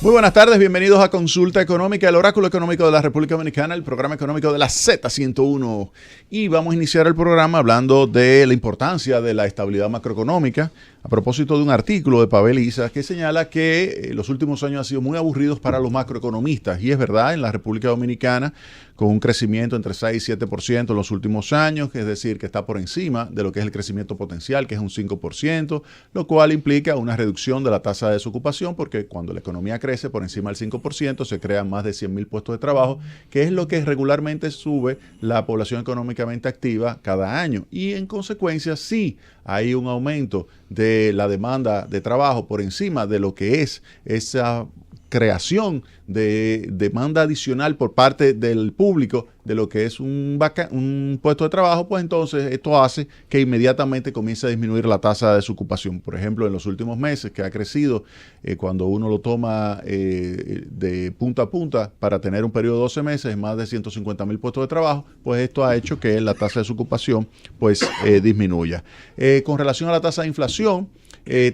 Muy buenas tardes, bienvenidos a Consulta Económica, el oráculo económico de la República Dominicana, el programa económico de la Z101. Y vamos a iniciar el programa hablando de la importancia de la estabilidad macroeconómica, a propósito de un artículo de Pavel Isa que señala que los últimos años han sido muy aburridos para los macroeconomistas. Y es verdad, en la República Dominicana, con un crecimiento entre 6 y 7% en los últimos años, es decir, que está por encima de lo que es el crecimiento potencial, que es un 5%, lo cual implica una reducción de la tasa de desocupación, porque cuando la economía crece por encima del 5%, se crean más de 100.000 puestos de trabajo, que es lo que regularmente sube la población económicamente activa cada año. Y en consecuencia, sí hay un aumento de la demanda de trabajo por encima de lo que es esa creación de demanda adicional por parte del público de lo que es un puesto de trabajo, pues entonces esto hace que inmediatamente comience a disminuir la tasa de desocupación. Por ejemplo, en los últimos meses, que ha crecido cuando uno lo toma de punta a punta para tener un periodo de 12 meses, más de 150.000 puestos de trabajo, pues esto ha hecho que la tasa de desocupación pues disminuya. Con relación a la tasa de inflación,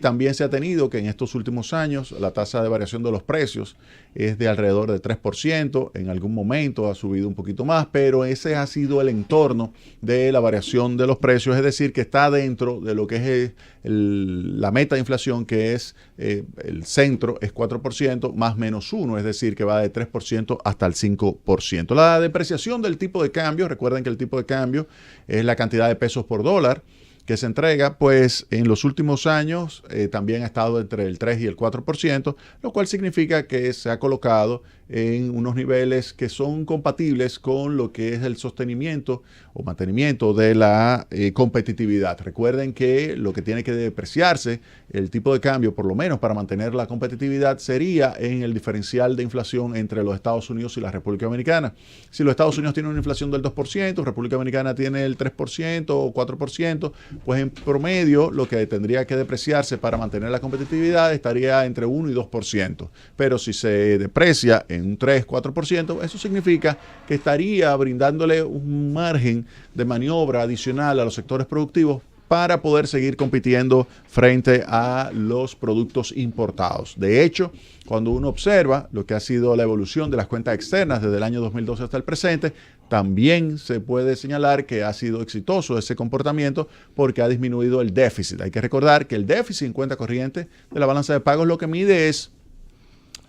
también se ha tenido que en estos últimos años la tasa de variación de los precios es de alrededor de 3%, en algún momento ha subido un poquito más, pero ese ha sido el entorno de la variación de los precios, es decir, que está dentro de lo que es la meta de inflación, que es el centro, es 4% más menos 1, es decir, que va de 3% hasta el 5%. La depreciación del tipo de cambio, recuerden que el tipo de cambio es la cantidad de pesos por dólar que se entrega, pues en los últimos años también ha estado entre el 3 y el 4%, lo cual significa que se ha colocado en unos niveles que son compatibles con lo que es el sostenimiento o mantenimiento de la competitividad. Recuerden que lo que tiene que depreciarse el tipo de cambio, por lo menos para mantener la competitividad, sería en el diferencial de inflación entre los Estados Unidos y la República Dominicana. Si los Estados Unidos tienen una inflación del 2%, República Dominicana tiene el 3% o 4%, pues en promedio lo que tendría que depreciarse para mantener la competitividad estaría entre 1 y 2%. Pero si se deprecia en un 3-4%, eso significa que estaría brindándole un margen de maniobra adicional a los sectores productivos para poder seguir compitiendo frente a los productos importados. De hecho, cuando uno observa lo que ha sido la evolución de las cuentas externas desde el año 2012 hasta el presente, también se puede señalar que ha sido exitoso ese comportamiento porque ha disminuido el déficit. Hay que recordar que el déficit en cuenta corriente de la balanza de pagos lo que mide es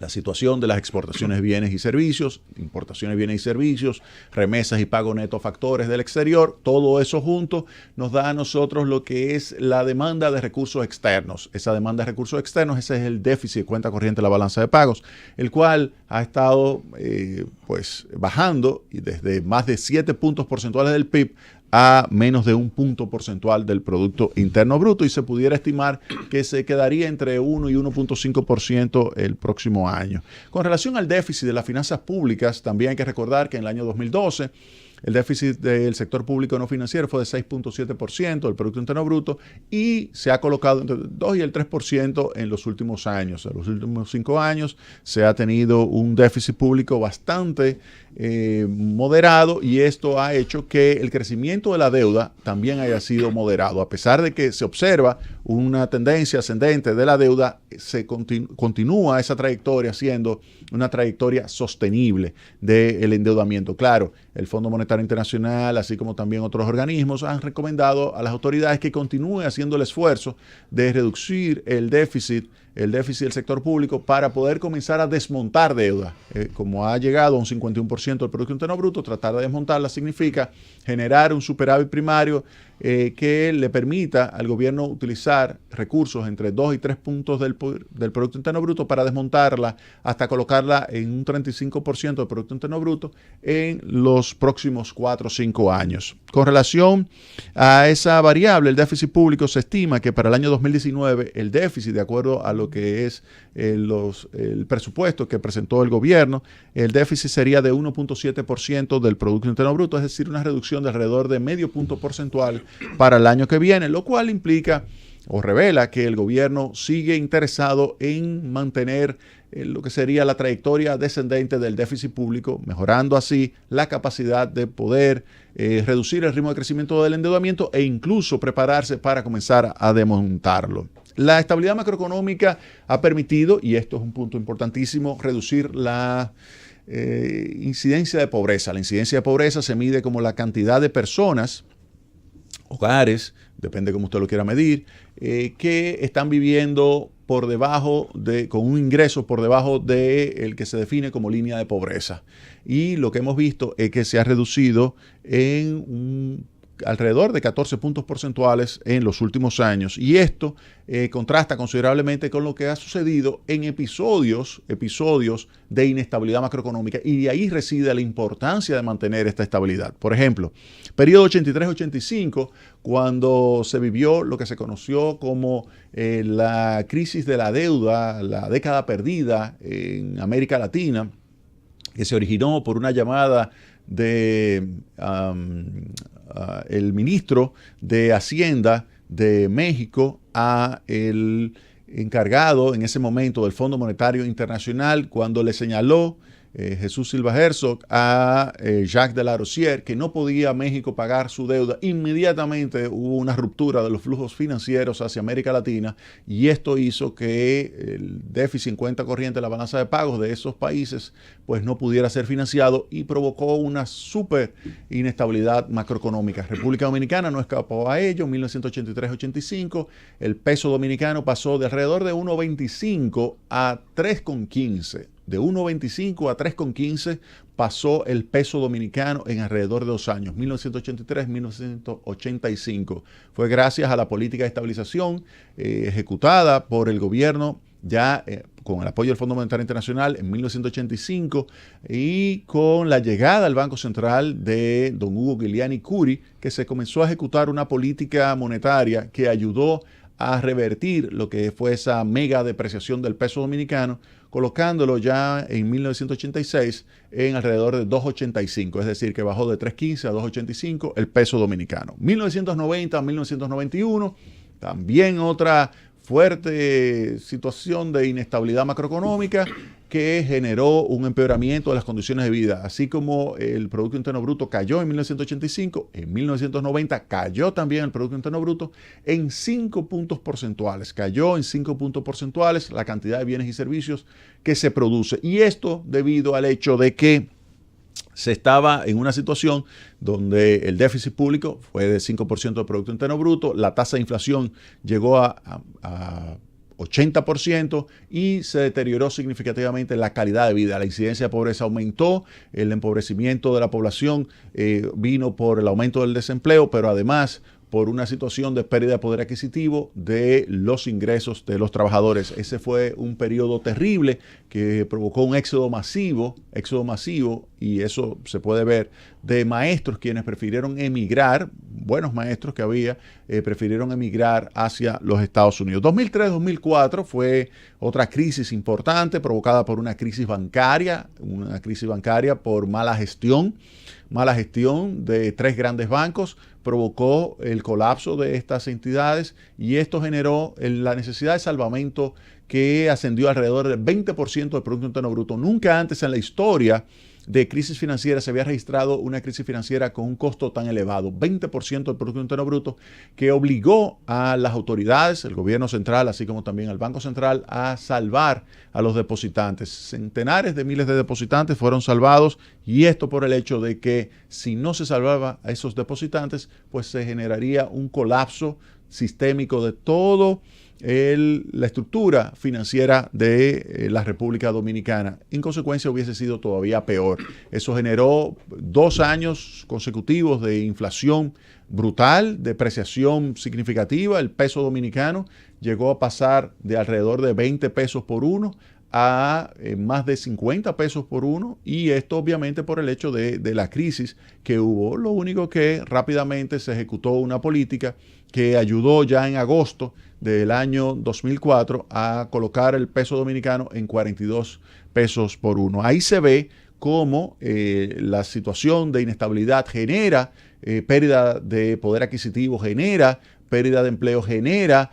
la situación de las exportaciones de bienes y servicios, importaciones de bienes y servicios, remesas y pago neto a factores del exterior. Todo eso junto nos da a nosotros lo que es la demanda de recursos externos. Esa demanda de recursos externos, ese es el déficit de cuenta corriente de la balanza de pagos, el cual ha estado pues bajando y desde más de 7 puntos porcentuales del PIB a menos de 1 punto porcentual del Producto Interno Bruto, y se pudiera estimar que se quedaría entre 1 y 1.5% el próximo año. Con relación al déficit de las finanzas públicas, también hay que recordar que en el año 2012 el déficit del sector público no financiero fue de 6.7% del Producto Interno Bruto y se ha colocado entre el 2 y el 3% en los últimos años. En los últimos 5 años se ha tenido un déficit público bastante moderado, y esto ha hecho que el crecimiento de la deuda también haya sido moderado. A pesar de que se observa una tendencia ascendente de la deuda, se continúa esa trayectoria siendo una trayectoria sostenible del endeudamiento. Claro, el Fondo Monetario Internacional, así como también otros organismos, han recomendado a las autoridades que continúen haciendo el esfuerzo de reducir el déficit del sector público para poder comenzar a desmontar deuda. Como ha llegado a un 51% del Producto Interno Bruto, tratar de desmontarla significa generar un superávit primario que le permita al gobierno utilizar recursos entre 2 y 3 puntos del Producto Interno Bruto para desmontarla hasta colocarla en un 35% del Producto Interno Bruto en los próximos 4 o 5 años. Con relación a esa variable, el déficit público, se estima que para el año 2019 el déficit, de acuerdo a lo que es el presupuesto que presentó el gobierno, el déficit sería de 1.7% del Producto Interno Bruto, es decir, una reducción de alrededor de medio punto porcentual para el año que viene, lo cual implica o revela que el gobierno sigue interesado en mantener lo que sería la trayectoria descendente del déficit público, mejorando así la capacidad de poder reducir el ritmo de crecimiento del endeudamiento e incluso prepararse para comenzar a desmontarlo. La estabilidad macroeconómica ha permitido, y esto es un punto importantísimo, reducir la incidencia de pobreza. La incidencia de pobreza se mide como la cantidad de personas, hogares, depende cómo usted lo quiera medir, que están viviendo por debajo con un ingreso por debajo del que se define como línea de pobreza. Y lo que hemos visto es que se ha reducido en alrededor de 14 puntos porcentuales en los últimos años. Y esto contrasta considerablemente con lo que ha sucedido en episodios de inestabilidad macroeconómica. Y de ahí reside la importancia de mantener esta estabilidad. Por ejemplo, periodo 83-85, cuando se vivió lo que se conoció como la crisis de la deuda, la década perdida en América Latina, que se originó por una llamada de el ministro de Hacienda de México a el encargado en ese momento del Fondo Monetario Internacional, cuando le señaló Jesús Silva Herzog a Jacques de la Rosière que no podía México pagar su deuda. Inmediatamente hubo una ruptura de los flujos financieros hacia América Latina, y esto hizo que el déficit en cuenta corriente de la balanza de pagos de esos países pues no pudiera ser financiado, y provocó una súper inestabilidad macroeconómica. República Dominicana no escapó a ello. En 1983-85 el peso dominicano pasó de alrededor de 1.25 a 3.15. De 1.25 a 3.15 pasó el peso dominicano en alrededor de 2 años, 1983-1985. Fue gracias a la política de estabilización ejecutada por el gobierno ya con el apoyo del Fondo Monetario Internacional en 1985, y con la llegada al Banco Central de don Hugo Giuliani Curi, que se comenzó a ejecutar una política monetaria que ayudó a revertir lo que fue esa mega depreciación del peso dominicano, colocándolo ya en 1986 en alrededor de 2.85, es decir, que bajó de 3.15 a 2.85 el peso dominicano. 1990 a 1991, también otra fuerte situación de inestabilidad macroeconómica que generó un empeoramiento de las condiciones de vida. Así como el Producto Interno Bruto cayó en 1985, en 1990 cayó también el Producto Interno Bruto en 5 puntos porcentuales. Cayó en 5 puntos porcentuales la cantidad de bienes y servicios que se produce. Y esto debido al hecho de que se estaba en una situación donde el déficit público fue de 5% del Producto Interno Bruto, la tasa de inflación llegó a 80% y se deterioró significativamente la calidad de vida. La incidencia de pobreza aumentó, el empobrecimiento de la población vino por el aumento del desempleo, pero además por una situación de pérdida de poder adquisitivo de los ingresos de los trabajadores. Ese fue un periodo terrible que provocó un éxodo masivo, y eso se puede ver, de maestros quienes prefirieron emigrar, buenos maestros que había, prefirieron emigrar hacia los Estados Unidos. 2003-2004 fue otra crisis importante provocada por una crisis bancaria por mala gestión de 3 grandes bancos, provocó el colapso de estas entidades, y esto generó la necesidad de salvamento que ascendió alrededor del 20% del Producto Interno Bruto. Nunca antes en la historia de crisis financiera se había registrado una crisis financiera con un costo tan elevado, 20% del Producto Interno Bruto, que obligó a las autoridades, el gobierno central, así como también al Banco Central, a salvar a los depositantes. Centenares de miles de depositantes fueron salvados, y esto por el hecho de que si no se salvaba a esos depositantes, pues se generaría un colapso sistémico de todo la estructura financiera de la República Dominicana. En consecuencia, hubiese sido todavía peor. Eso generó 2 años consecutivos de inflación brutal, depreciación significativa. El peso dominicano llegó a pasar de alrededor de 20 pesos por uno a más de 50 pesos por uno, y esto obviamente por el hecho de la crisis que hubo. Lo único que rápidamente se ejecutó una política que ayudó ya en agosto del año 2004 a colocar el peso dominicano en 42 pesos por uno. Ahí se ve cómo la situación de inestabilidad genera pérdida de poder adquisitivo, genera pérdida de empleo, genera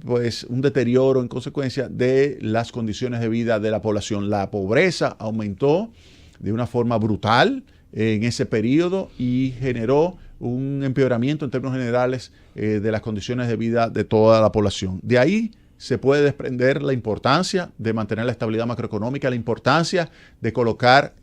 pues un deterioro en consecuencia de las condiciones de vida de la población. La pobreza aumentó de una forma brutal en ese periodo y generó un empeoramiento en términos generales de las condiciones de vida de toda la población. De ahí se puede desprender la importancia de mantener la estabilidad macroeconómica, la importancia de colocar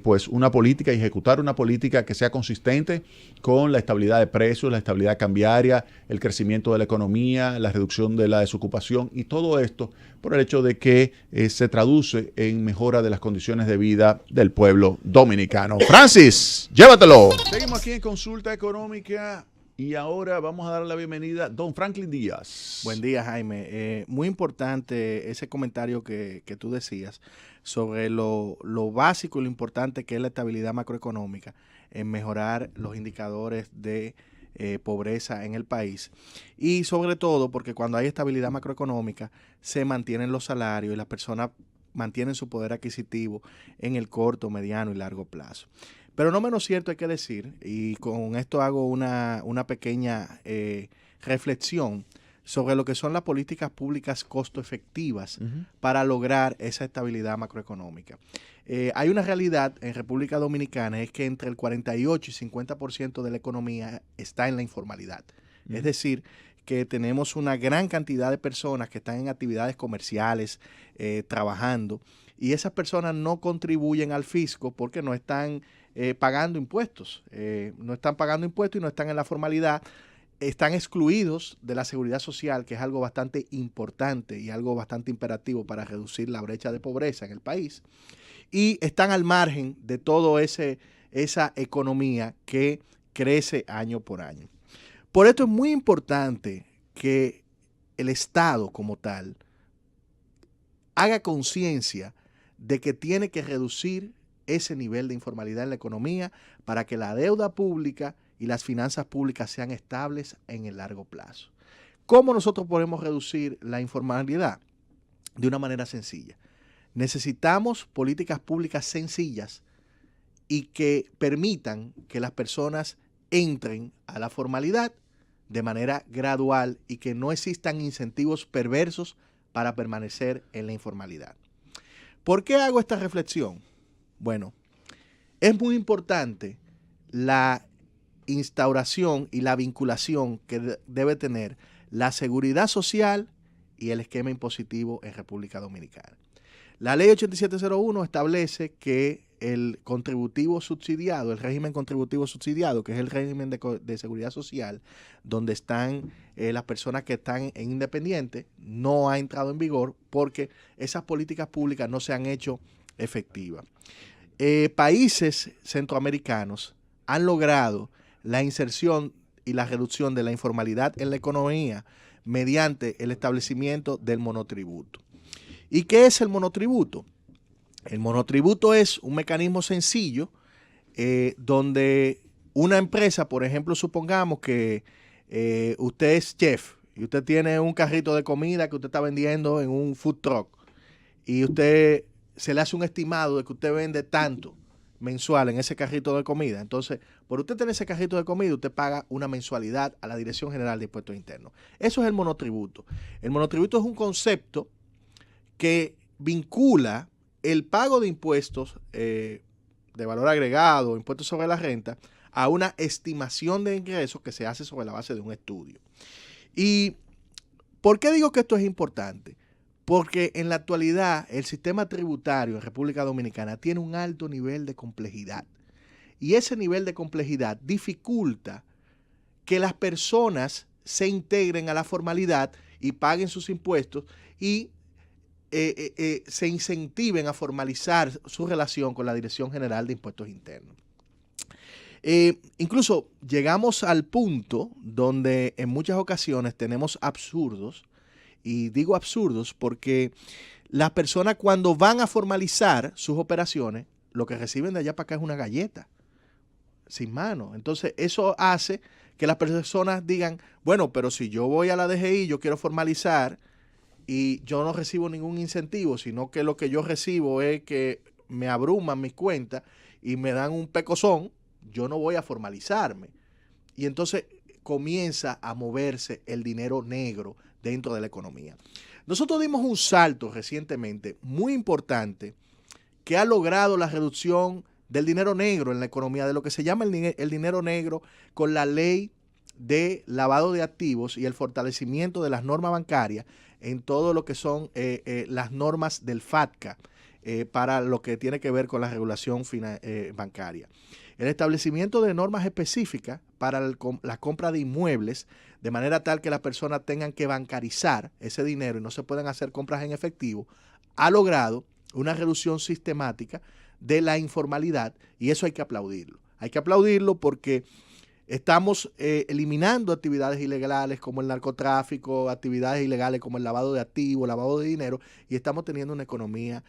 pues una política y ejecutar una política que sea consistente con la estabilidad de precios, la estabilidad cambiaria, el crecimiento de la economía, la reducción de la desocupación y todo esto por el hecho de que se traduce en mejora de las condiciones de vida del pueblo dominicano. Francis, llévatelo. Seguimos aquí en Consulta Económica. Y ahora vamos a dar la bienvenida a don Franklin Díaz. Buen día, Jaime. Muy importante ese comentario que tú decías sobre lo básico y lo importante que es la estabilidad macroeconómica en mejorar los indicadores de pobreza en el país. Y sobre todo porque cuando hay estabilidad macroeconómica se mantienen los salarios y las personas mantienen su poder adquisitivo en el corto, mediano y largo plazo. Pero no menos cierto hay que decir, y con esto hago una pequeña reflexión sobre lo que son las políticas públicas costo efectivas para lograr esa estabilidad macroeconómica. Hay una realidad en República Dominicana, es que entre el 48 y 50% de la economía está en la informalidad. Es decir, que tenemos una gran cantidad de personas que están en actividades comerciales, trabajando, y esas personas no contribuyen al fisco porque no están pagando impuestos. No están pagando impuestos y no están en la formalidad. Están excluidos de la seguridad social, que es algo bastante importante y algo bastante imperativo para reducir la brecha de pobreza en el país. Y están al margen de toda esa economía que crece año por año. Por esto es muy importante que el Estado como tal haga conciencia de que tiene que reducir ese nivel de informalidad en la economía para que la deuda pública y las finanzas públicas sean estables en el largo plazo. ¿Cómo nosotros podemos reducir la informalidad? De una manera sencilla. Necesitamos políticas públicas sencillas y que permitan que las personas entren a la formalidad de manera gradual y que no existan incentivos perversos para permanecer en la informalidad. ¿Por qué hago esta reflexión? Bueno, es muy importante la instauración y la vinculación que debe tener la seguridad social y el esquema impositivo en República Dominicana. La ley 8701 establece que el contributivo subsidiado, el régimen contributivo subsidiado, que es el régimen de seguridad social, donde están las personas que están en independiente, no ha entrado en vigor porque esas políticas públicas no se han hecho efectivas. Países centroamericanos han logrado la inserción y la reducción de la informalidad en la economía mediante el establecimiento del monotributo. ¿Y qué es el monotributo? El monotributo es un mecanismo sencillo donde una empresa, por ejemplo, supongamos que usted es chef y usted tiene un carrito de comida que usted está vendiendo en un food truck y usted se le hace un estimado de que usted vende tanto mensual en ese carrito de comida. Entonces, por usted tener ese carrito de comida, usted paga una mensualidad a la Dirección General de Impuestos Internos. Eso es el monotributo. El monotributo es un concepto que vincula el pago de impuestos de valor agregado, impuestos sobre la renta, a una estimación de ingresos que se hace sobre la base de un estudio. ¿Y por qué digo que esto es importante? Porque en la actualidad el sistema tributario en República Dominicana tiene un alto nivel de complejidad. Y ese nivel de complejidad dificulta que las personas se integren a la formalidad y paguen sus impuestos y se incentiven a formalizar su relación con la Dirección General de Impuestos Internos. Incluso llegamos al punto donde en muchas ocasiones tenemos absurdos, y digo absurdos porque las personas cuando van a formalizar sus operaciones, lo que reciben de allá para acá es una galleta, sin mano. Entonces eso hace que las personas digan, bueno, pero si yo voy a la DGI, yo quiero formalizar, y yo no recibo ningún incentivo, sino que lo que yo recibo es que me abruman mis cuentas y me dan un pecozón, yo no voy a formalizarme. Y entonces comienza a moverse el dinero negro dentro de la economía. Nosotros dimos un salto recientemente muy importante que ha logrado la reducción del dinero negro en la economía, de lo que se llama el dinero negro, con la ley de lavado de activos y el fortalecimiento de las normas bancarias en todo lo que son las normas del FATCA para lo que tiene que ver con la regulación bancaria. El establecimiento de normas específicas para la compra de inmuebles, de manera tal que las personas tengan que bancarizar ese dinero y no se puedan hacer compras en efectivo, ha logrado una reducción sistemática de la informalidad, y eso hay que aplaudirlo. Hay que aplaudirlo porque estamos eliminando actividades ilegales como el narcotráfico, actividades ilegales como el lavado de activos, lavado de dinero, y estamos teniendo una economía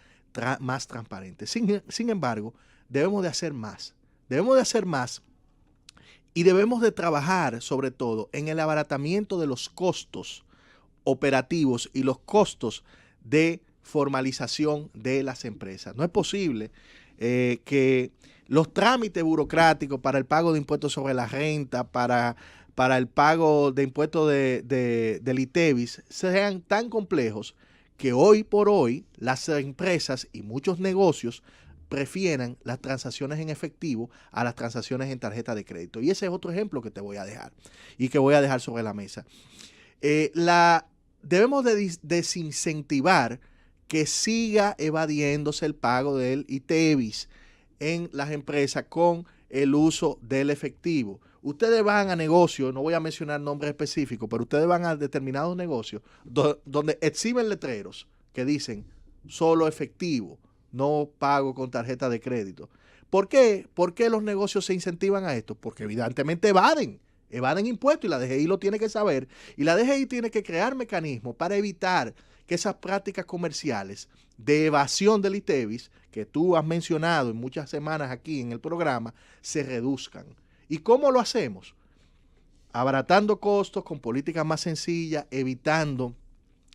más transparente. Sin embargo, debemos de hacer más. Debemos de hacer más y debemos de trabajar sobre todo en el abaratamiento de los costos operativos y los costos de formalización de las empresas. No es posible que los trámites burocráticos para el pago de impuestos sobre la renta, para el pago de impuestos del ITEVIS sean tan complejos que hoy por hoy las empresas y muchos negocios prefieran las transacciones en efectivo a las transacciones en tarjeta de crédito. Y ese es otro ejemplo que te voy a dejar y que voy a dejar sobre la mesa. Debemos de desincentivar que siga evadiéndose el pago del ITEVIS en las empresas con el uso del efectivo. Ustedes van a negocios, no voy a mencionar nombres específicos, pero ustedes van a determinados negocios donde exhiben letreros que dicen solo efectivo, no pago con tarjeta de crédito. ¿Por qué? ¿Por qué los negocios se incentivan a esto? Porque evidentemente evaden impuestos, y la DGI lo tiene que saber, y la DGI tiene que crear mecanismos para evitar que esas prácticas comerciales de evasión del ITEVIS, que tú has mencionado en muchas semanas aquí en el programa, se reduzcan. ¿Y cómo lo hacemos? Abaratando costos con políticas más sencillas, evitando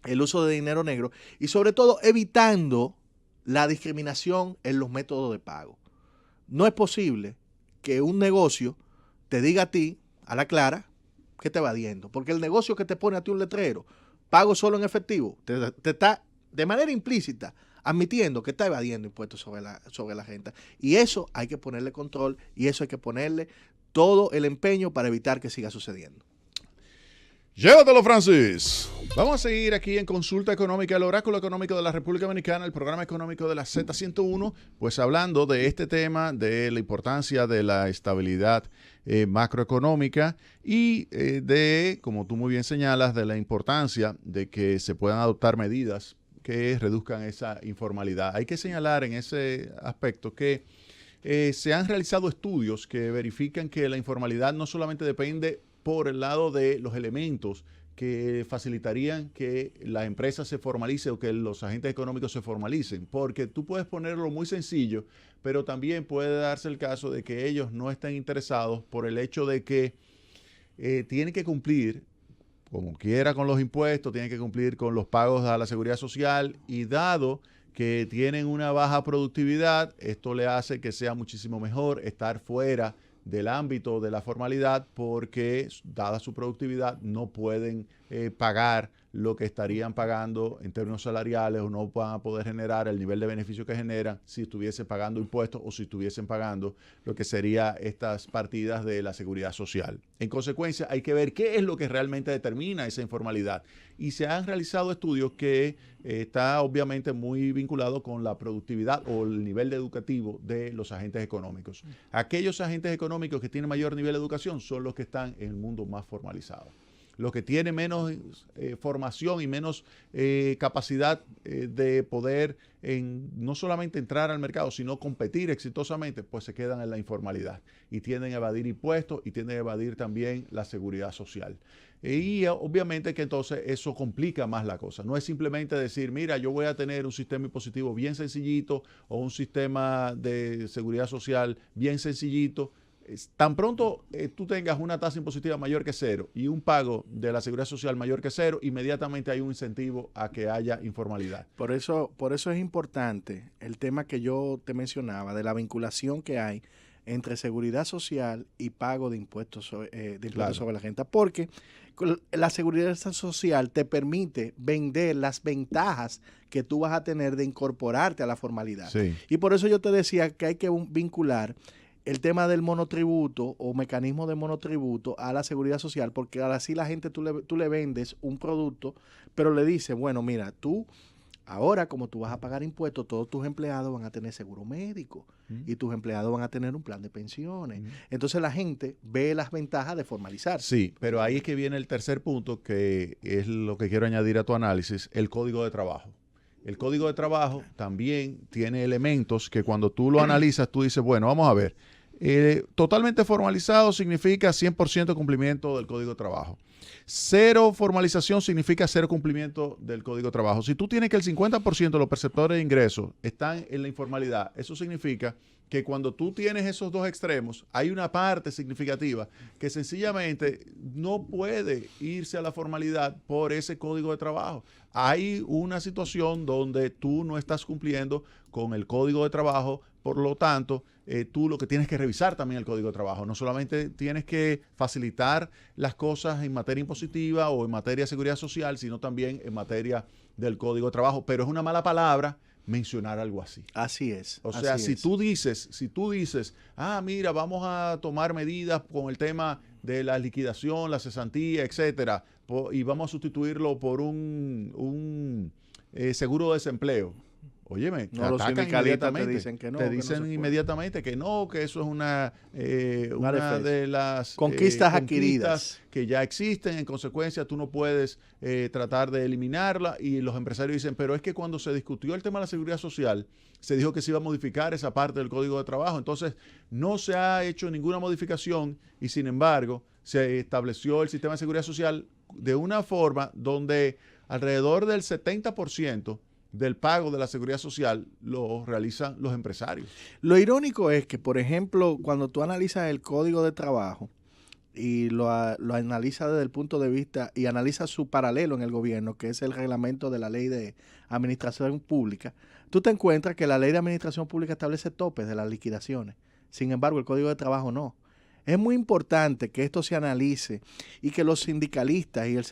el uso de dinero negro y sobre todo evitando la discriminación en los métodos de pago. No es posible que un negocio te diga a ti, a la clara, que te va evadiendo, porque el negocio que te pone a ti un letrero, pago solo en efectivo, te está de manera implícita admitiendo que está evadiendo impuestos sobre la renta. Y eso hay que ponerle control y eso hay que ponerle todo el empeño para evitar que siga sucediendo. Llévatelo, Francis. Vamos a seguir aquí en Consulta Económica, el Oráculo Económico de la República Dominicana, el programa económico de la Z101, pues hablando de este tema, de la importancia de la estabilidad macroeconómica y de, como tú muy bien señalas, de la importancia de que se puedan adoptar medidas que reduzcan esa informalidad. Hay que señalar en ese aspecto que se han realizado estudios que verifican que la informalidad no solamente depende por el lado de los elementos que facilitarían que la empresa se formalice o que los agentes económicos se formalicen, porque tú puedes ponerlo muy sencillo, pero también puede darse el caso de que ellos no estén interesados por el hecho de que tienen que cumplir como quiera con los impuestos, tienen que cumplir con los pagos a la seguridad social, y dado que tienen una baja productividad, esto le hace que sea muchísimo mejor estar fuera del ámbito de la formalidad, porque dada su productividad no pueden pagar lo que estarían pagando en términos salariales, o no van a poder generar el nivel de beneficio que generan si estuviesen pagando impuestos o si estuviesen pagando lo que sería estas partidas de la seguridad social. En consecuencia, hay que ver qué es lo que realmente determina esa informalidad. Y se han realizado estudios que está obviamente muy vinculado con la productividad o el nivel educativo de los agentes económicos. Aquellos agentes económicos que tienen mayor nivel de educación son los que están en el mundo más formalizado. Los que tienen menos formación y menos capacidad de poder no solamente entrar al mercado, sino competir exitosamente, pues se quedan en la informalidad y tienden a evadir impuestos y tienden a evadir también la seguridad social. Y obviamente que entonces eso complica más la cosa. No es simplemente decir, mira, yo voy a tener un sistema impositivo bien sencillito o un sistema de seguridad social bien sencillito. Tan pronto tú tengas una tasa impositiva mayor que cero y un pago de la seguridad social mayor que cero, inmediatamente hay un incentivo a que haya informalidad. Por eso es importante el tema que yo te mencionaba de la vinculación que hay entre seguridad social y pago de impuestos Claro. sobre la renta, porque la seguridad social te permite vender las ventajas que tú vas a tener de incorporarte a la formalidad. Sí. Y por eso yo te decía que hay que vincular el tema del monotributo o mecanismo de monotributo a la seguridad social, porque así la gente tú le vendes un producto, pero le dices, bueno, mira, tú ahora como tú vas a pagar impuestos, todos tus empleados van a tener seguro médico y tus empleados van a tener un plan de pensiones. Entonces la gente ve las ventajas de formalizarse. Sí, pero ahí es que viene el tercer punto, que es lo que quiero añadir a tu análisis, el código de trabajo. El código de trabajo también tiene elementos que cuando tú lo analizas, tú dices, bueno, vamos a ver, totalmente formalizado significa 100% cumplimiento del código de trabajo. Cero formalización significa cero cumplimiento del código de trabajo. Si tú tienes que el 50% de los perceptores de ingresos están en la informalidad, eso significa que cuando tú tienes esos dos extremos, hay una parte significativa que sencillamente no puede irse a la formalidad por ese código de trabajo. Hay una situación donde tú no estás cumpliendo con el código de trabajo, por lo tanto, tú lo que tienes que revisar también el código de trabajo. No solamente tienes que facilitar las cosas en materia impositiva o en materia de seguridad social, sino también en materia del código de trabajo. Pero es una mala palabra mencionar algo así. Así es. O sea, así si tú dices, mira, vamos a tomar medidas con el tema de la liquidación, la cesantía, etcétera, y vamos a sustituirlo por un seguro de desempleo. Óyeme, te los atacan sindicalistas inmediatamente. te dicen que no. Te dicen inmediatamente que no, que eso es una de las conquistas adquiridas que ya existen. En consecuencia, tú no puedes tratar de eliminarla. Y los empresarios dicen, pero es que cuando se discutió el tema de la seguridad social, se dijo que se iba a modificar esa parte del Código de Trabajo. Entonces, no se ha hecho ninguna modificación y, sin embargo, se estableció el sistema de seguridad social de una forma donde alrededor del 70% del pago de la seguridad social lo realizan los empresarios. Lo irónico es que, por ejemplo, cuando tú analizas el Código de Trabajo y lo analizas desde el punto de vista y analizas su paralelo en el gobierno, que es el reglamento de la Ley de Administración Pública, tú te encuentras que la Ley de Administración Pública establece topes de las liquidaciones. Sin embargo, el Código de Trabajo no. Es muy importante que esto se analice y que los sindicalistas y el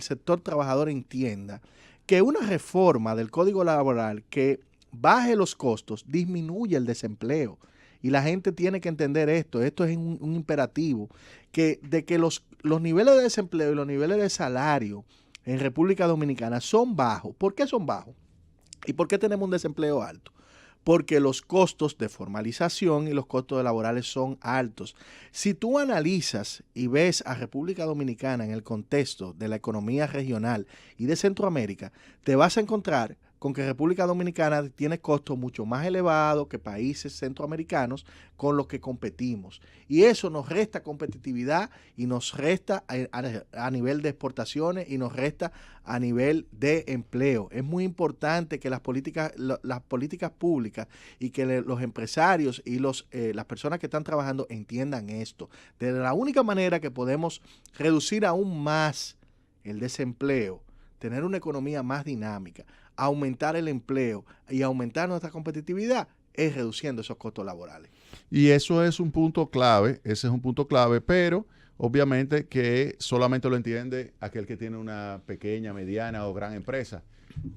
sector trabajador entienda que una reforma del Código Laboral que baje los costos disminuye el desempleo. Y la gente tiene que entender esto. Esto es un imperativo. De que los niveles de desempleo y los niveles de salario en República Dominicana son bajos. ¿Por qué son bajos? ¿Y por qué tenemos un desempleo alto? Porque los costos de formalización y los costos laborales son altos. Si tú analizas y ves a República Dominicana en el contexto de la economía regional y de Centroamérica, te vas a encontrar con que República Dominicana tiene costos mucho más elevados que países centroamericanos con los que competimos. Y eso nos resta competitividad y nos resta a nivel de exportaciones y nos resta a nivel de empleo. Es muy importante que las políticas públicas y que los empresarios y las personas que están trabajando entiendan esto. De la única manera que podemos reducir aún más el desempleo, tener una economía más dinámica, aumentar el empleo y aumentar nuestra competitividad es reduciendo esos costos laborales. Y eso es un punto clave, ese es un punto clave, pero obviamente que solamente lo entiende aquel que tiene una pequeña, mediana o gran empresa.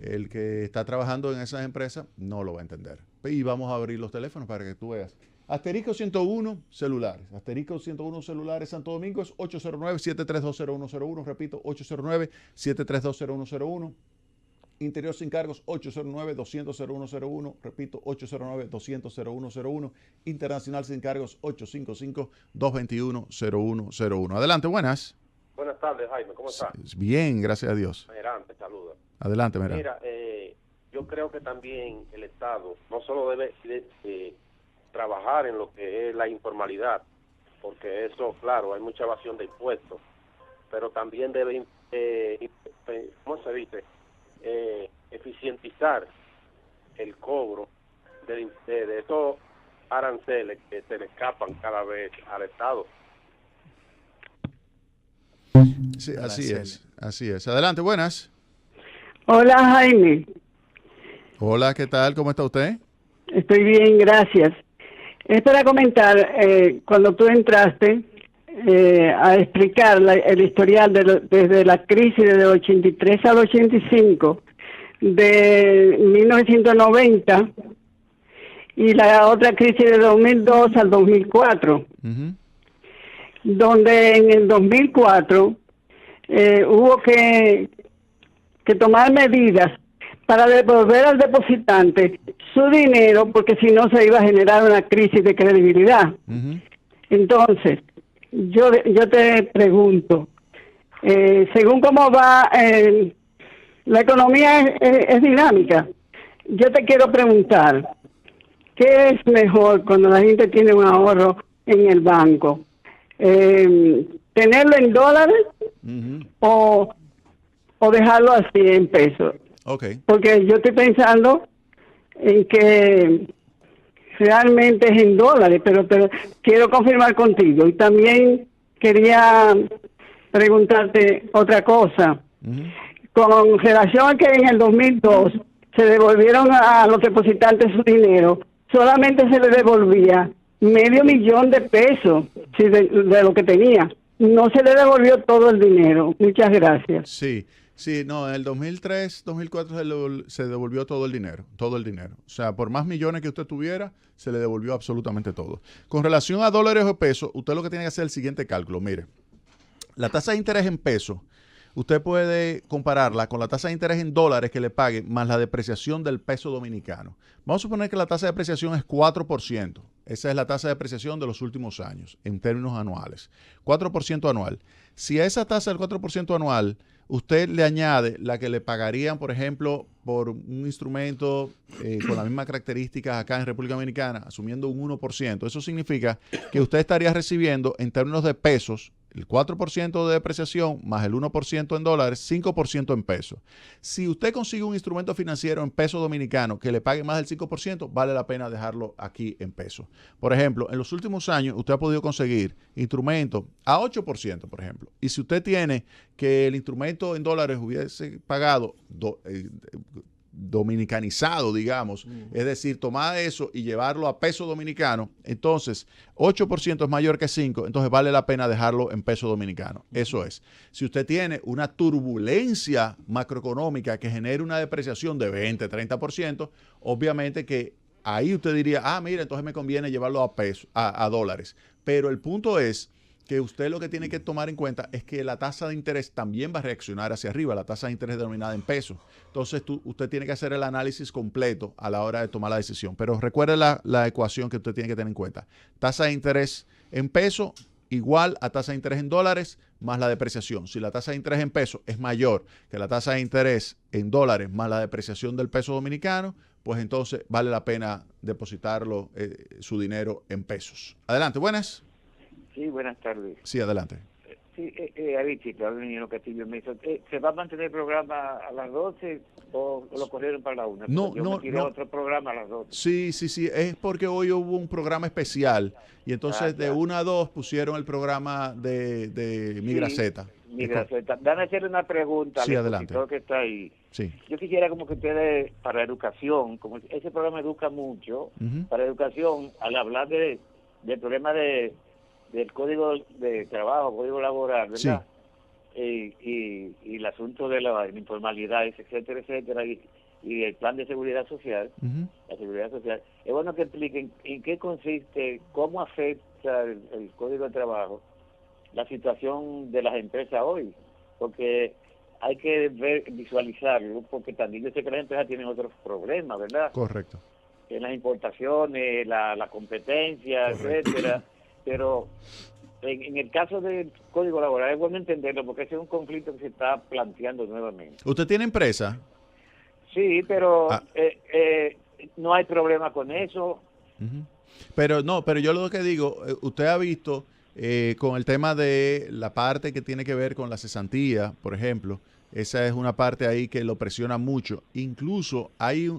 El que está trabajando en esas empresas no lo va a entender. Y vamos a abrir los teléfonos para que tú veas. Asterisco 101 celulares. Asterisco 101 celulares Santo Domingo es 809-7320101. Repito, 809-7320101. Interior sin cargos, 809-200-0101. Repito, 809-200-0101. Internacional sin cargos, 855-221-0101. Adelante, buenas. Buenas tardes, Jaime. ¿Cómo estás? Bien, gracias a Dios. Merán, te saluda. Adelante, Merán. Mira, yo creo que también el Estado no solo debe trabajar en lo que es la informalidad, porque eso, claro, hay mucha evasión de impuestos, pero también debe, ¿cómo se dice?, eficientizar el cobro de esos aranceles que se le escapan cada vez al Estado. Sí, así es. Adelante, buenas. Hola, Jaime. Hola, ¿qué tal? ¿Cómo está usted? Estoy bien, gracias. Es para comentar, cuando tú entraste a explicar el historial desde la crisis del 83 al 85, de 1990 y la otra crisis de 2002 al 2004, donde en el 2004 hubo que tomar medidas para devolver al depositante su dinero, porque si no se iba a generar una crisis de credibilidad. Entonces, yo te pregunto, según cómo va, la economía es dinámica. Yo te quiero preguntar, ¿qué es mejor cuando la gente tiene un ahorro en el banco? ¿Tenerlo en dólares o dejarlo así en pesos? Okay. Porque yo estoy pensando en que realmente es en dólares, pero quiero confirmar contigo. Y también quería preguntarte otra cosa. Con relación a que en el 2002 se devolvieron a los depositantes su dinero, solamente se le devolvía $500,000 de lo que tenía. No se le devolvió todo el dinero. Muchas gracias. Sí, no, en el 2003, 2004 se devolvió todo el dinero. O sea, por más millones que usted tuviera, se le devolvió absolutamente todo. Con relación a dólares o pesos, usted lo que tiene que hacer es el siguiente cálculo. Mire, la tasa de interés en pesos, usted puede compararla con la tasa de interés en dólares que le pague más la depreciación del peso dominicano. Vamos a suponer que la tasa de depreciación es 4%. Esa es la tasa de depreciación de los últimos años, en términos anuales. 4% anual. Si a esa tasa del 4% anual usted le añade la que le pagarían, por ejemplo, por un instrumento con las mismas características acá en República Dominicana, asumiendo un 1%, eso significa que usted estaría recibiendo en términos de pesos el 4% de depreciación más el 1% en dólares, 5% en pesos. Si usted consigue un instrumento financiero en peso dominicano que le pague más del 5%, vale la pena dejarlo aquí en pesos. Por ejemplo, en los últimos años usted ha podido conseguir instrumentos a 8%, por ejemplo. Y si usted tiene que el instrumento en dólares hubiese pagado dominicanizado, digamos, es decir, tomar eso y llevarlo a peso dominicano, entonces 8% es mayor que 5%, entonces vale la pena dejarlo en peso dominicano. Eso es. Si usted tiene una turbulencia macroeconómica que genere una depreciación de 20, 30%, obviamente que ahí usted diría, mira, entonces me conviene llevarlo a peso, a dólares. Pero el punto es que usted lo que tiene que tomar en cuenta es que la tasa de interés también va a reaccionar hacia arriba, la tasa de interés denominada en pesos. Entonces, usted tiene que hacer el análisis completo a la hora de tomar la decisión. Pero recuerde la ecuación que usted tiene que tener en cuenta. Tasa de interés en pesos igual a tasa de interés en dólares más la depreciación. Si la tasa de interés en pesos es mayor que la tasa de interés en dólares más la depreciación del peso dominicano, pues entonces vale la pena depositarlo, su dinero en pesos. Adelante, buenas. Sí, buenas tardes. Sí, adelante. Sí, Arichi, Claudio Niño Castillo me hizo. ¿Se va a mantener el programa a las 12 o lo corrieron para la 1? No, yo me tiré otro programa a las 12. Sí. Es porque hoy hubo un programa especial y entonces de 1 a 2 pusieron el programa de Migraceta. Migraceta. Dame hacerle una pregunta al expositor que está ahí. Sí. Yo quisiera como que ustedes, para educación, como ese programa educa mucho, para educación, al hablar del problema del código de trabajo, código laboral, ¿verdad? Sí. Y el asunto de la informalidad, etcétera, y el plan de seguridad social, la seguridad social. Es bueno que expliquen en qué consiste, cómo afecta el código de trabajo la situación de las empresas hoy, porque hay que visualizarlo, porque también yo sé que las empresas tienen otros problemas, ¿verdad? Correcto. En las importaciones, la competencia, etcétera. Pero en el caso del Código Laboral es bueno entenderlo porque ese es un conflicto que se está planteando nuevamente. ¿Usted tiene empresa? Sí, pero no hay problema con eso. Pero yo lo que digo, usted ha visto con el tema de la parte que tiene que ver con la cesantía, por ejemplo, esa es una parte ahí que lo presiona mucho. Incluso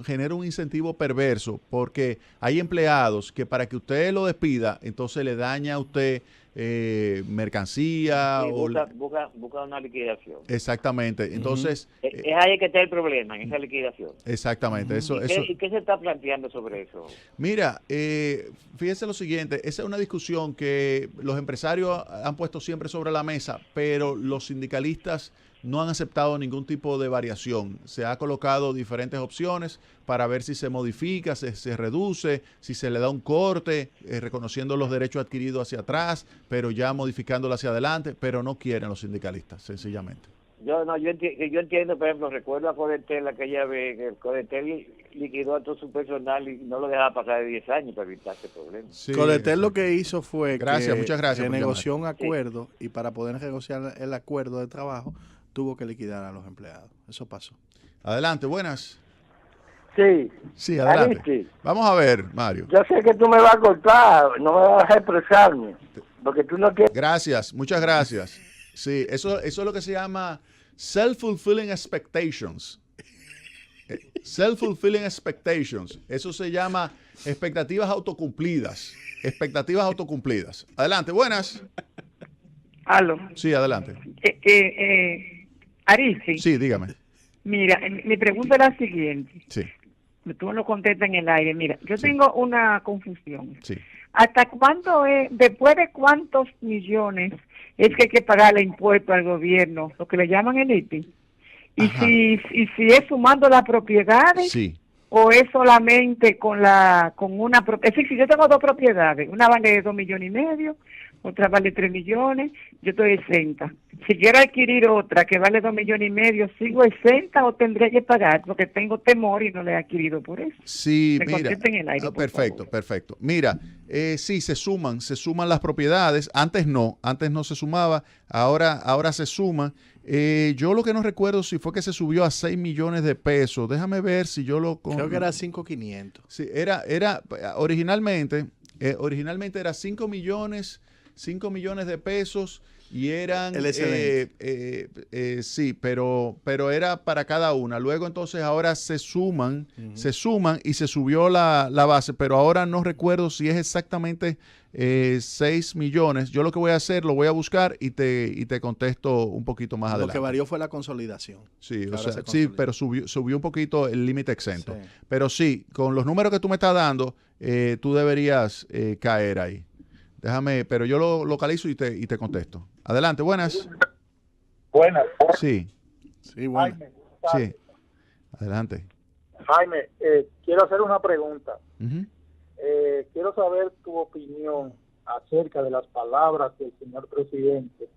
genera un incentivo perverso porque hay empleados que para que usted lo despida, entonces le daña a usted mercancía. Sí, o busca una liquidación. Exactamente. Entonces... Es ahí que está el problema, en esa liquidación. Exactamente. ¿Y qué se está planteando sobre eso? Mira, fíjese lo siguiente, esa es una discusión que los empresarios han puesto siempre sobre la mesa, pero los sindicalistas no han aceptado ningún tipo de variación. Se ha colocado diferentes opciones para ver si se modifica, se reduce, si se le da un corte, reconociendo los derechos adquiridos hacia atrás, pero ya modificándolo hacia adelante, pero no quieren los sindicalistas, sencillamente. Yo entiendo, por ejemplo, recuerdo a Codetel aquella vez que el Codetel liquidó a todo su personal y no lo dejaba pasar de 10 años para evitar ese problema. Sí, Codetel lo que hizo fue muchas gracias que negoció un acuerdo y para poder negociar el acuerdo de trabajo tuvo que liquidar a los empleados. Eso pasó. Adelante, buenas. Sí. Sí, adelante. Aristi, vamos a ver, Mario. yo sé que tú me vas a cortar, no me vas a expresarme, porque tú no quieres... Gracias, muchas gracias. Sí, eso es lo que se llama self-fulfilling expectations. Self-fulfilling expectations. Eso se llama expectativas autocumplidas. Expectativas autocumplidas. Adelante, buenas. Aló. Sí, adelante. Aristi, Sí, dígame. mira, mi pregunta es la siguiente. Sí, Tú me lo contestas en el aire. Mira, yo tengo una confusión. sí. ¿Hasta cuándo después de cuántos millones es que hay que pagarle impuesto al gobierno, lo que le llaman el ITI? Ajá. Y si es sumando las propiedades Sí. o es solamente con una propiedad. Es decir, si yo tengo dos propiedades, una vale 2,5 millones, otra vale 3 millones, yo estoy exenta. Si quiero adquirir otra que vale 2,5 millones, ¿sigo exenta o tendré que pagar? Porque tengo temor y no la he adquirido por eso. Sí, Me mira. contesten en el aire, por Perfecto, favor. perfecto. Mira, sí, se suman las propiedades. Antes no se sumaba, ahora se suman. Yo lo que no recuerdo si fue que se subió a 6 millones de pesos. Déjame ver si yo lo... Creo que era 5,500. Sí, era originalmente era 5 millones de pesos y eran El excedente. sí, pero era para cada una. Luego entonces ahora se suman y se subió la base, pero ahora no recuerdo si es exactamente 6 millones. Yo lo que voy a hacer, lo voy a buscar y te contesto un poquito más adelante. Lo que varió fue la consolidación. Sí, Que o ahora sea, se sí, consolida. pero subió un poquito el límite exento. Sí. Pero sí, con los números que tú me estás dando, tú deberías caer ahí. Déjame, pero yo lo localizo y te contesto. Adelante, buenas. Buenas. Sí, Sí, bueno. Jaime, sí. Adelante. Jaime, quiero hacer una pregunta. Ujú. Quiero saber tu opinión acerca de las palabras del señor presidente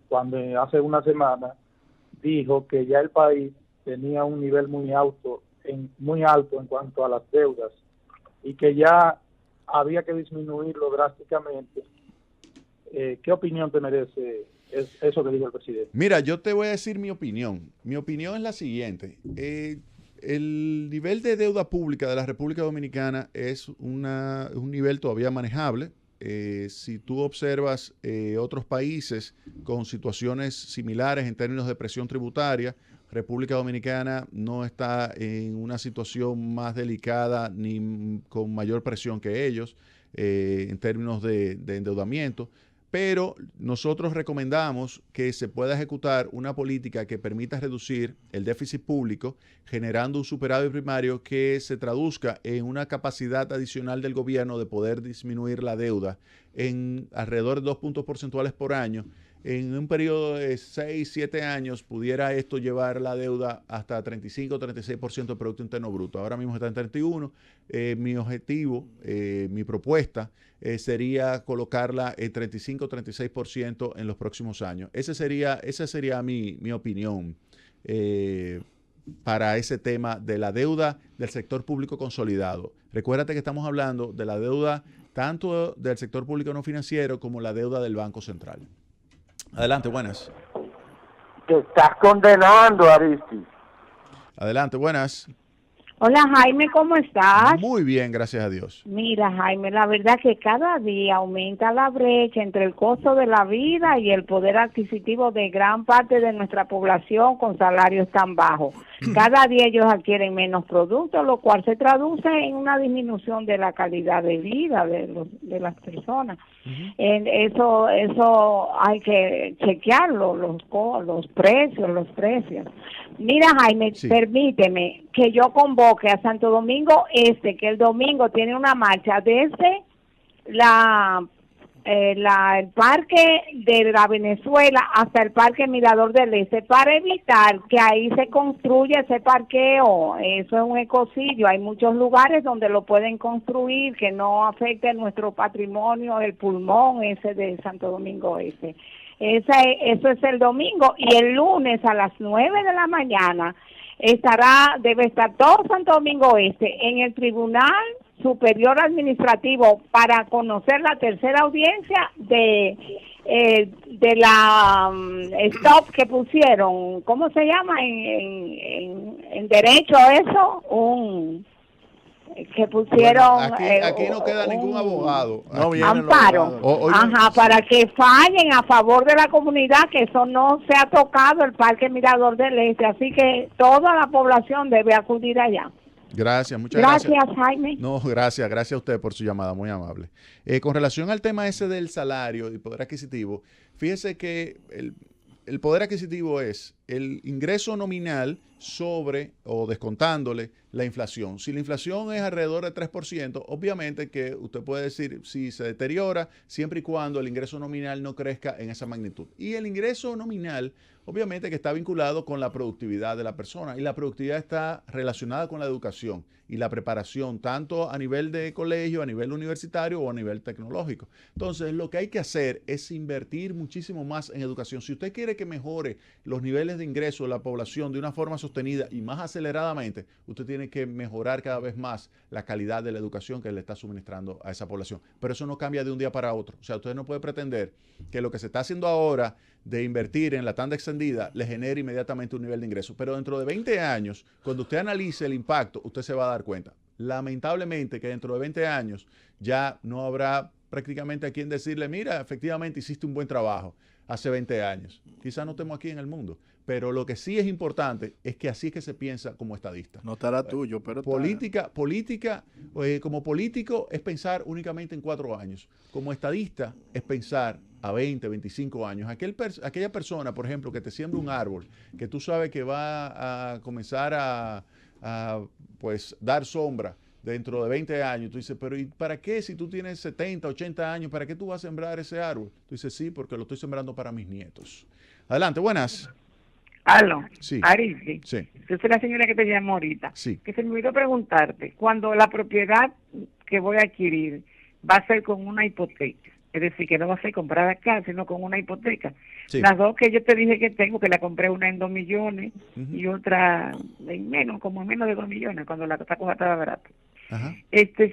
cuando hace una semana dijo que ya el país tenía un nivel muy alto en cuanto a las deudas y que ya había que disminuirlo drásticamente. ¿Qué opinión te merece eso que dijo el presidente? Mira, yo te voy a decir mi opinión. Mi opinión es la siguiente. El nivel de deuda pública de la República Dominicana es un nivel todavía manejable. Si tú observas otros países con situaciones similares en términos de presión tributaria, República Dominicana no está en una situación más delicada ni con mayor presión que ellos en términos de endeudamiento. Pero nosotros recomendamos que se pueda ejecutar una política que permita reducir el déficit público, generando un superávit primario que se traduzca en una capacidad adicional del gobierno de poder disminuir la deuda en alrededor de 2 puntos porcentuales por año. En un periodo de 6, 7 años pudiera esto llevar la deuda hasta 35 o 36% del Producto Interno Bruto. Ahora mismo está en 31. Mi objetivo, mi propuesta sería colocarla en 35 o 36% en los próximos años. Esa sería mi opinión para ese tema de la deuda del sector público consolidado. Recuérdate que estamos hablando de la deuda tanto del sector público no financiero como la deuda del Banco Central. Adelante, buenas. Te estás condenando, Aristi. Adelante, buenas. Hola Jaime, ¿cómo estás? Muy bien, gracias a Dios. Mira Jaime, la verdad que cada día aumenta la brecha entre el costo de la vida y el poder adquisitivo de gran parte de nuestra población con salarios tan bajos. Cada día ellos adquieren menos productos, lo cual se traduce en una disminución de la calidad de vida de las personas. Eso hay que chequearlo, los precios. Mira Jaime, Sí. Permíteme que yo convoque a Santo Domingo Este, que el domingo tiene una marcha desde el parque de la Venezuela hasta el parque Mirador del Este, para evitar que ahí se construya ese parqueo. Eso es un ecocidio. Hay muchos lugares donde lo pueden construir que no afecte nuestro patrimonio, el pulmón ese de Santo Domingo Este. Eso es el domingo, y el lunes a las 9 de la mañana debe estar todo Santo Domingo Este en el Tribunal Superior Administrativo para conocer la tercera audiencia de la stop que pusieron. ¿Cómo se llama en derecho eso? Que pusieron aquí no queda ningún abogado. No vienen amparo, los abogados. para que fallen a favor de la comunidad, que eso no se ha tocado el Parque Mirador del Este, así que toda la población debe acudir allá. Gracias, muchas gracias. Gracias, Jaime. No, gracias a usted por su llamada, muy amable. Con relación al tema ese del salario y poder adquisitivo, fíjese que el poder adquisitivo es el ingreso nominal sobre o descontándole la inflación. Si la inflación es alrededor de 3%, obviamente que usted puede decir si se deteriora siempre y cuando el ingreso nominal no crezca en esa magnitud. Y el ingreso nominal, obviamente que está vinculado con la productividad de la persona, y la productividad está relacionada con la educación y la preparación, tanto a nivel de colegio, a nivel universitario o a nivel tecnológico. Entonces, lo que hay que hacer es invertir muchísimo más en educación. Si usted quiere que mejore los niveles de ingreso de la población de una forma sostenida y más aceleradamente, usted tiene que mejorar cada vez más la calidad de la educación que le está suministrando a esa población. Pero eso no cambia de un día para otro. O sea, usted no puede pretender que lo que se está haciendo ahora de invertir en la tanda extendida le genere inmediatamente un nivel de ingreso. Pero dentro de 20 años, cuando usted analice el impacto, usted se va a dar cuenta. Lamentablemente que dentro de 20 años ya no habrá prácticamente a quien decirle, mira, efectivamente hiciste un buen trabajo hace 20 años. Quizás no estemos aquí en el mundo, pero lo que sí es importante es que así es que se piensa como estadista. No estará tuyo, pero como político es pensar únicamente en 4 años. Como estadista es pensar a 20, 25 años. Aquella persona, por ejemplo, que te siembra un árbol, que tú sabes que va a comenzar a pues dar sombra dentro de 20 años, tú dices, pero ¿y para qué si tú tienes 70, 80 años, para qué tú vas a sembrar ese árbol? Tú dices, sí, porque lo estoy sembrando para mis nietos. Adelante, buenas. Aló, Sí. Arisi. Sí. Yo soy la señora que te llamó ahorita. Sí. Que se me olvidó preguntarte, cuando la propiedad que voy a adquirir va a ser con una hipoteca, es decir, que no va a ser comprada acá, sino con una hipoteca. Sí. Las dos que yo te dije que tengo, que la compré una en 2 millones y otra como menos de 2 millones, cuando la cosa estaba barata. Ajá.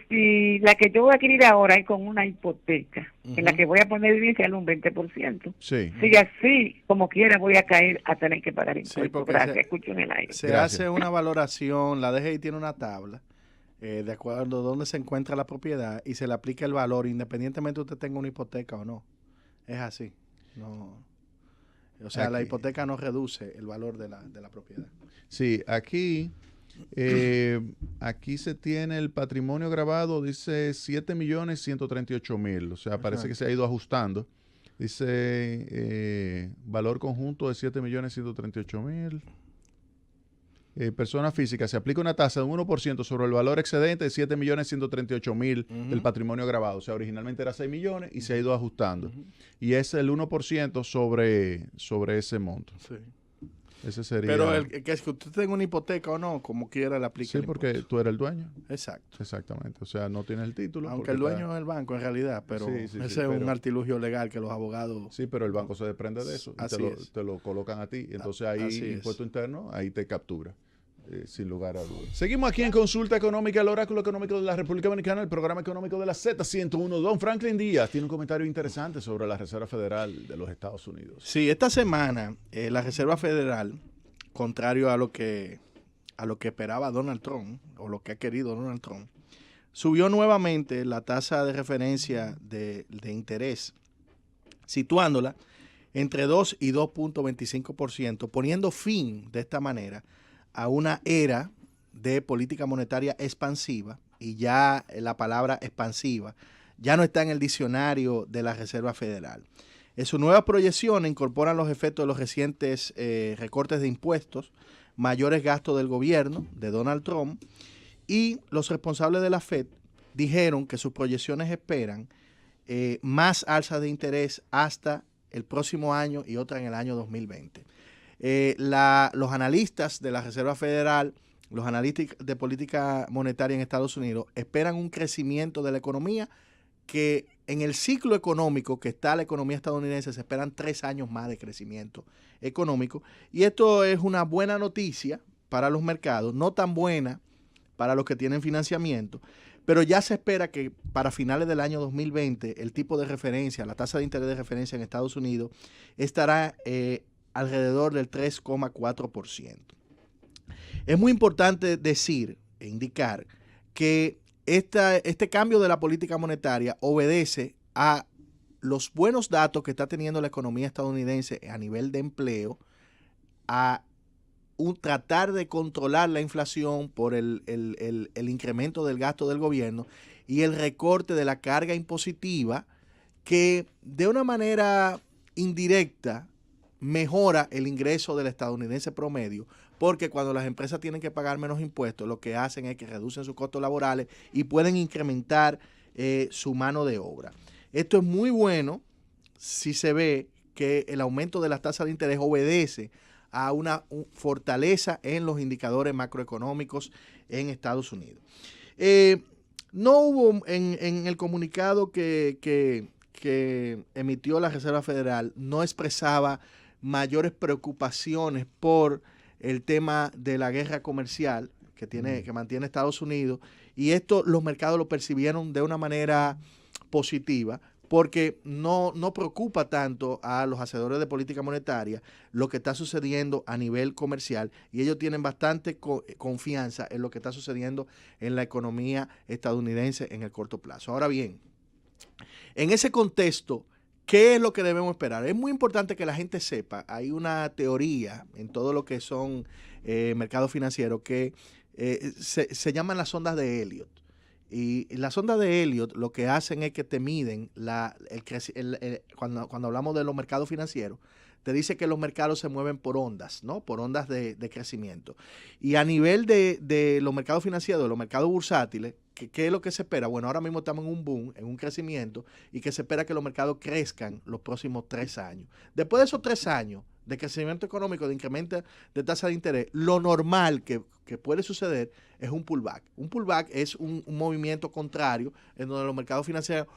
Si la que yo voy a adquirir ahora es con una hipoteca, en la que voy a poner inicial un 20%. Sí. Si así, como quiera, voy a caer a tener que pagar impuestos. porque Gracias, escucho en el aire. Se Gracias. hace una valoración, la DGI tiene una tabla de acuerdo a dónde se encuentra la propiedad y se le aplica el valor independientemente usted tenga una hipoteca o no. Es así. No, o sea, la hipoteca no reduce el valor de la propiedad. Sí, aquí se tiene el patrimonio grabado, dice 7.138.000, o sea, parece que se ha ido ajustando. Dice valor conjunto de 7.138.000. Persona física, se aplica una tasa de un 1% sobre el valor excedente de 7.138.000 del patrimonio grabado. O sea, originalmente era 6 millones y se ha ido ajustando. Y es el 1% sobre ese monto. Sí. Ese sería. Pero que es que usted tenga una hipoteca o no, como quiera le aplica. Sí, porque tú eres el dueño. Exacto. Exactamente. O sea, no tienes el título. Aunque el dueño es el banco en realidad, pero ese es un artilugio legal que los abogados... Sí, pero el banco se desprende de eso. Te lo colocan a ti. Y entonces ahí, impuesto interno, ahí te captura. Sin lugar a dudas. Seguimos aquí en Consulta Económica, el oráculo económico de la República Dominicana, el programa económico de la Z101. Don Franklin Díaz tiene un comentario interesante sobre la Reserva Federal de los Estados Unidos. Sí, esta semana la Reserva Federal, contrario a lo que a lo que esperaba Donald Trump, o lo que ha querido Donald Trump, subió nuevamente la tasa de referencia de interés, situándola entre 2 y 2.25%, poniendo fin de esta manera a una era de política monetaria expansiva, y ya la palabra expansiva ya no está en el diccionario de la Reserva Federal. En sus nuevas proyecciones incorporan los efectos de los recientes recortes de impuestos, mayores gastos del gobierno de Donald Trump, y los responsables de la Fed dijeron que sus proyecciones esperan más alzas de interés hasta el próximo año y otra en el año 2020. Los analistas de la Reserva Federal, los analistas de política monetaria en Estados Unidos, esperan un crecimiento de la economía que en el ciclo económico que está la economía estadounidense se esperan 3 años más de crecimiento económico. Y esto es una buena noticia para los mercados, no tan buena para los que tienen financiamiento, pero ya se espera que para finales del año 2020 el tipo de referencia, la tasa de interés de referencia en Estados Unidos estará alrededor del 3,4%. Es muy importante decir e indicar que este cambio de la política monetaria obedece a los buenos datos que está teniendo la economía estadounidense a nivel de empleo, a tratar de controlar la inflación por el incremento del gasto del gobierno y el recorte de la carga impositiva, que de una manera indirecta mejora el ingreso del estadounidense promedio, porque cuando las empresas tienen que pagar menos impuestos, lo que hacen es que reducen sus costos laborales y pueden incrementar su mano de obra. Esto es muy bueno si se ve que el aumento de las tasas de interés obedece a una fortaleza en los indicadores macroeconómicos en Estados Unidos. No hubo en el comunicado que emitió la Reserva Federal, no expresaba mayores preocupaciones por el tema de la guerra comercial que mantiene Estados Unidos, y esto los mercados lo percibieron de una manera positiva, porque no preocupa tanto a los hacedores de política monetaria lo que está sucediendo a nivel comercial, y ellos tienen bastante confianza en lo que está sucediendo en la economía estadounidense en el corto plazo. Ahora bien, en ese contexto, ¿qué es lo que debemos esperar? Es muy importante que la gente sepa, hay una teoría en todo lo que son mercados financieros que se llaman las ondas de Elliott. Y las ondas de Elliott lo que hacen es que te miden, cuando hablamos de los mercados financieros, te dice que los mercados se mueven por ondas, ¿no? Por ondas de crecimiento. Y a nivel de los mercados financieros, de los mercados bursátiles, ¿qué es lo que se espera? Bueno, ahora mismo estamos en un boom, en un crecimiento, y que se espera que los mercados crezcan los próximos 3 años. Después de esos 3 años de crecimiento económico, de incremento de tasa de interés, lo normal que puede suceder es un pullback. Un pullback es un movimiento contrario en donde los mercados financieros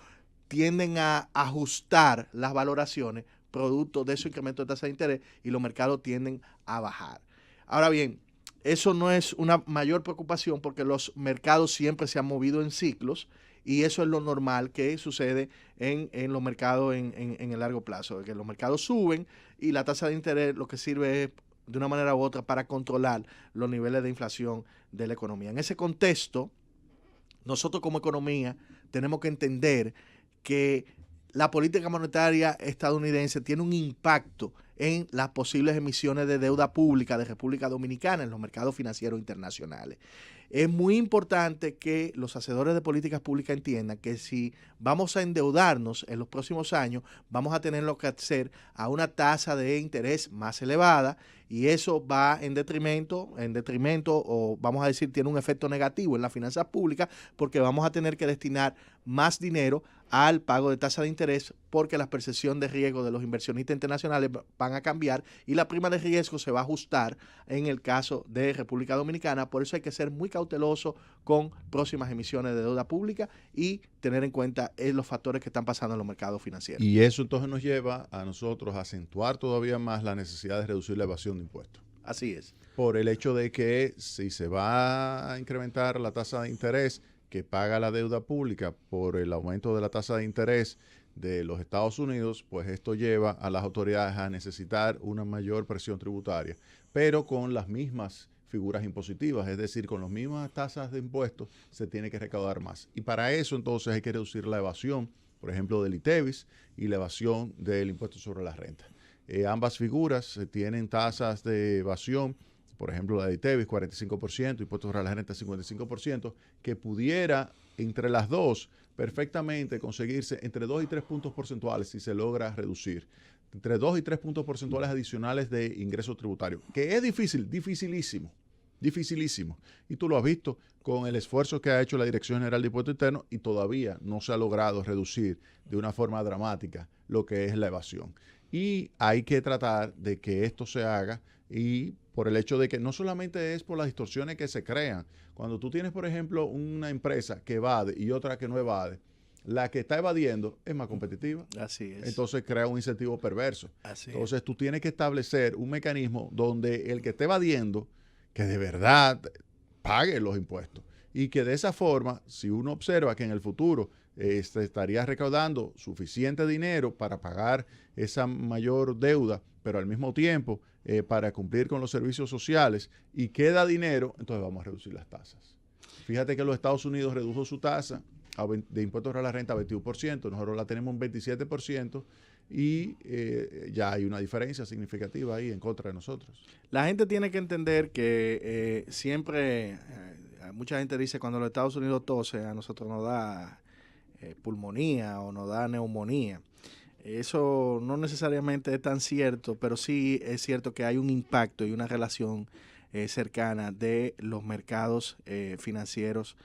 tienden a ajustar las valoraciones producto de su incremento de tasa de interés, y los mercados tienden a bajar. Ahora bien, eso no es una mayor preocupación porque los mercados siempre se han movido en ciclos, y eso es lo normal que sucede en los mercados en el largo plazo, que los mercados suben y la tasa de interés lo que sirve es de una manera u otra para controlar los niveles de inflación de la economía. En ese contexto, nosotros como economía tenemos que entender que la política monetaria estadounidense tiene un impacto en las posibles emisiones de deuda pública de República Dominicana en los mercados financieros internacionales. Es muy importante que los hacedores de políticas públicas entiendan que si vamos a endeudarnos en los próximos años, vamos a tener que hacer a una tasa de interés más elevada, y eso va en detrimento, o vamos a decir, tiene un efecto negativo en las finanzas públicas, porque vamos a tener que destinar más dinero al pago de tasa de interés, porque la percepción de riesgo de los inversionistas internacionales van a cambiar y la prima de riesgo se va a ajustar en el caso de República Dominicana. Por eso hay que ser muy cauteloso con próximas emisiones de deuda pública y tener en cuenta los factores que están pasando en los mercados financieros. Y eso entonces nos lleva a nosotros a acentuar todavía más la necesidad de reducir la evasión de impuestos. Así es. Por el hecho de que si se va a incrementar la tasa de interés que paga la deuda pública por el aumento de la tasa de interés de los Estados Unidos, pues esto lleva a las autoridades a necesitar una mayor presión tributaria, pero con las mismas figuras impositivas, es decir, con las mismas tasas de impuestos se tiene que recaudar más. Y para eso entonces hay que reducir la evasión, por ejemplo, del ITEVIS y la evasión del impuesto sobre la renta. Ambas figuras tienen tasas de evasión, por ejemplo, la de ITEVIS 45%, impuestos sobre la renta 55%, que pudiera entre las dos perfectamente conseguirse entre 2 y 3 puntos porcentuales si se logra reducir. Entre 2 y 3 puntos porcentuales adicionales de ingreso tributario, que es difícil, dificilísimo. Y tú lo has visto con el esfuerzo que ha hecho la Dirección General de Impuestos Internos y todavía no se ha logrado reducir de una forma dramática lo que es la evasión. Y hay que tratar de que esto se haga y por el hecho de que no solamente es por las distorsiones que se crean. Cuando tú tienes, por ejemplo, una empresa que evade y otra que no evade, la que está evadiendo es más competitiva. Así es. Entonces crea un incentivo perverso. Entonces tú tienes que establecer un mecanismo donde el que esté evadiendo, que de verdad pague los impuestos. Y que de esa forma, si uno observa que en el futuro se estaría recaudando suficiente dinero para pagar esa mayor deuda, pero al mismo tiempo para cumplir con los servicios sociales y queda dinero, entonces vamos a reducir las tasas. Fíjate que los Estados Unidos redujo su tasa de impuestos a la renta a 21%, nosotros la tenemos en 27% y ya hay una diferencia significativa ahí en contra de nosotros. La gente tiene que entender que siempre, mucha gente dice cuando los Estados Unidos tose, a nosotros nos da pulmonía o nos da neumonía. Eso no necesariamente es tan cierto, pero sí es cierto que hay un impacto y una relación cercana de los mercados financieros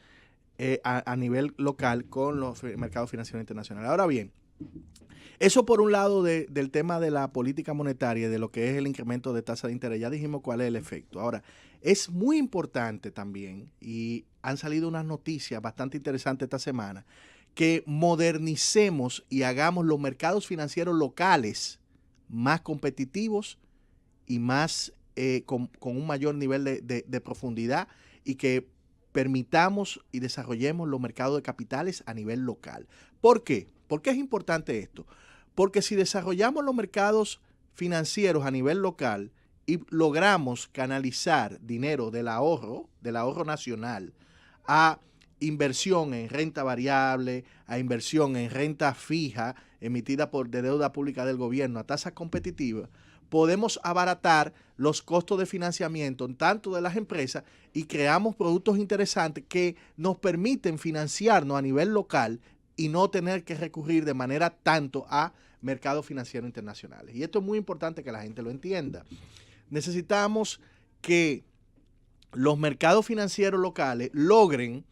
a nivel local con los mercados financieros internacionales. Ahora bien, eso por un lado del tema de la política monetaria, de lo que es el incremento de tasa de interés, ya dijimos cuál es el efecto. Ahora, es muy importante también, y han salido unas noticias bastante interesantes esta semana, que modernicemos y hagamos los mercados financieros locales más competitivos y más con un mayor nivel de profundidad y que permitamos y desarrollemos los mercados de capitales a nivel local. ¿Por qué? ¿Por qué es importante esto? Porque si desarrollamos los mercados financieros a nivel local y logramos canalizar dinero del ahorro nacional a inversión en renta variable, a inversión en renta fija emitida de deuda pública del gobierno a tasas competitivas, podemos abaratar los costos de financiamiento tanto de las empresas y creamos productos interesantes que nos permiten financiarnos a nivel local y no tener que recurrir de manera tanto a mercados financieros internacionales. Y esto es muy importante que la gente lo entienda. Necesitamos que los mercados financieros locales logren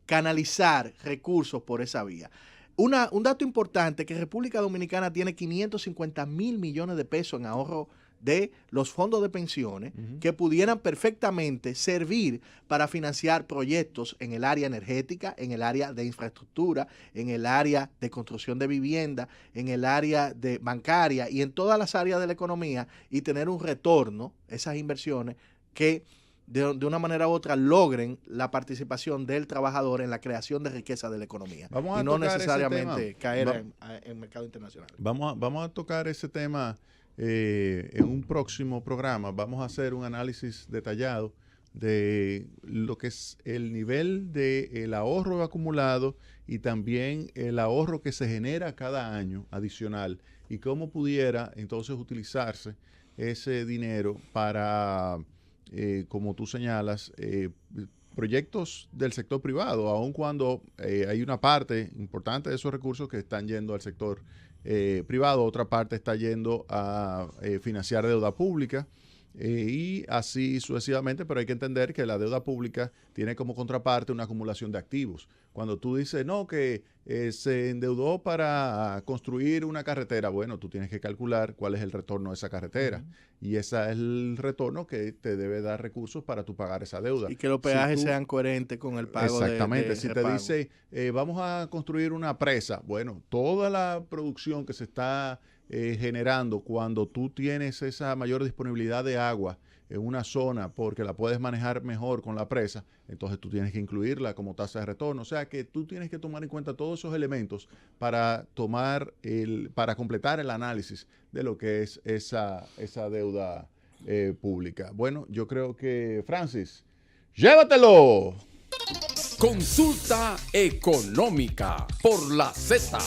canalizar recursos por esa vía. Un dato importante, que República Dominicana tiene 550,000 millones de pesos en ahorro de los fondos de pensiones que pudieran perfectamente servir para financiar proyectos en el área energética, en el área de infraestructura, en el área de construcción de vivienda, en el área de bancaria y en todas las áreas de la economía y tener un retorno, esas inversiones que de una manera u otra logren la participación del trabajador en la creación de riqueza de la economía y no necesariamente caer en el mercado internacional. Vamos a tocar ese tema en un próximo programa. Vamos a hacer un análisis detallado de lo que es el nivel del ahorro acumulado y también el ahorro que se genera cada año adicional y cómo pudiera entonces utilizarse ese dinero para como tú señalas, proyectos del sector privado, aun cuando hay una parte importante de esos recursos que están yendo al sector privado, otra parte está yendo a financiar deuda pública y así sucesivamente, pero hay que entender que la deuda pública tiene como contraparte una acumulación de activos. Cuando tú dices, no, que se endeudó para construir una carretera, bueno, tú tienes que calcular cuál es el retorno de esa carretera y ese es el retorno que te debe dar recursos para tú pagar esa deuda. Y que los peajes sean coherentes con el pago. Exactamente, si te dice, vamos a construir una presa, bueno, toda la producción que se está generando cuando tú tienes esa mayor disponibilidad de agua en una zona porque la puedes manejar mejor con la presa, entonces tú tienes que incluirla como tasa de retorno. O sea que tú tienes que tomar en cuenta todos esos elementos para para completar el análisis de lo que es esa deuda pública. Bueno, yo creo que, Francis, llévatelo. Consulta económica por la Z.